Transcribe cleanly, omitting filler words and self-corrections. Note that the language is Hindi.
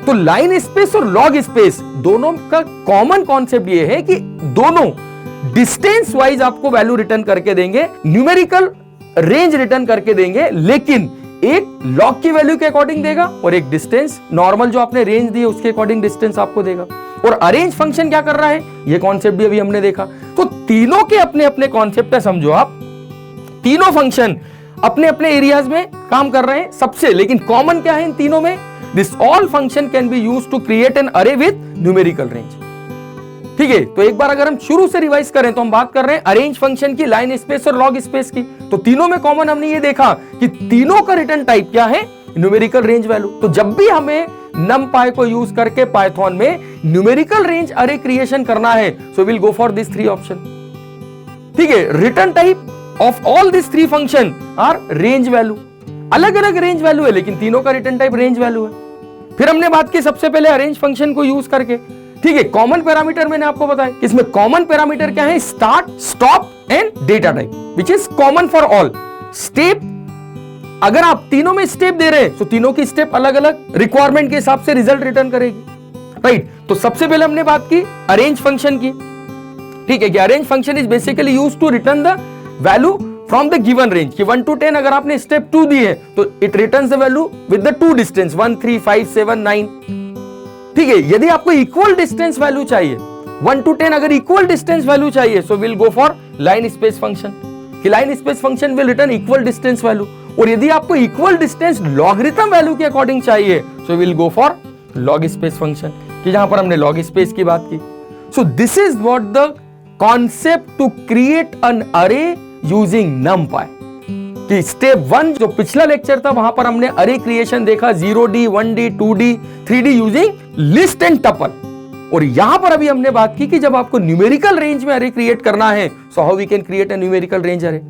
तो लाइन स्पेस और लॉग स्पेस दोनों का कॉमन कॉन्सेप्ट ये है कि दोनों डिस्टेंस वाइज आपको वैल्यू रिटर्न करके देंगे, न्यूमेरिकल रेंज रिटर्न करके देंगे, लेकिन एक लॉग की वैल्यू के अकॉर्डिंग देगा और एक डिस्टेंस नॉर्मल जो आपने रेंज दी है उसके अकॉर्डिंग डिस्टेंस आपको देगा। और अरेंज फंक्शन क्या कर रहा है, ये कॉन्सेप्ट भी अभी हमने देखा। तो तीनों के अपने अपने कॉन्सेप्ट है, समझो आप तीनों फंक्शन अपने अपने एरियाज में काम कर रहे हैं सबसे, लेकिन कॉमन क्या है इन तीनों में, this all function can be used to create an array with numerical range. ठीक है, तो एक बार अगर हम शुरू से रिवाइज करें तो हम बात कर रहे हैं अरेंज फंक्शन की, लाइन स्पेस और लॉग स्पेस की। तो तीनों में कॉमन हमने ये देखा कि तीनों का रिटर्न टाइप क्या है, न्यूमेरिकल रेंज वैल्यू। तो जब भी हमें numpy को यूज करके पाइथन में न्यूमेरिकल रेंज अरे क्रिएशन करना है, so will go for this 3 option. ठीक है, return type of all this 3 function are range value. अलग अलग रेंज वैल्यू है लेकिन तीनों का रिटर्न टाइप रेंज वैल्यू है। फिर हमने बात की सबसे पहले अरेंज फंक्शन को यूज करके। ठीक है, कॉमन पैरामीटर मैंने आपको बताया, इसमें कॉमन पैरामीटर क्या है, start, stop and data type, which is common for all. Step, अगर आप तीनों में स्टेप दे रहे हैं तो तीनों की स्टेप अलग अलग रिक्वायरमेंट के हिसाब से रिजल्ट रिटर्न करेगी, राइट। तो सबसे पहले हमने बात की अरेंज फंक्शन की। ठीक है, कि arange function is basically used to return the value from the given range, कि 1 to 10 अगर आपने स्टेप 2 दी है तो it returns the value with the 2 distance 1, 3, 5, 7, 9। ठीक है, यदि आपको इक्वल डिस्टेंस वैल्यू चाहिए 1 to 10, अगर इक्वल डिस्टेंस वैल्यू चाहिए so will go for line space function, कि line space function will return equal distance value. और यदि आपको इक्वल डिस्टेंस लॉगरिथम वैल्यू के अकॉर्डिंग चाहिए so will go for log space function, कि जहां पर हमने लॉग स्पेस की बात की। So this is what the concept to create an array using numpy। कि स्टेप 1 जो पिछला लेक्चर था वहां पर हमने अरे क्रिएशन देखा 0D, 1D, 2D, 3D using list and tuple. और यहां पर अभी हमने बात की कि जब आपको न्यूमेरिकल रेंज में अरे क्रिएट करना है, so how we can create a numerical range अरे।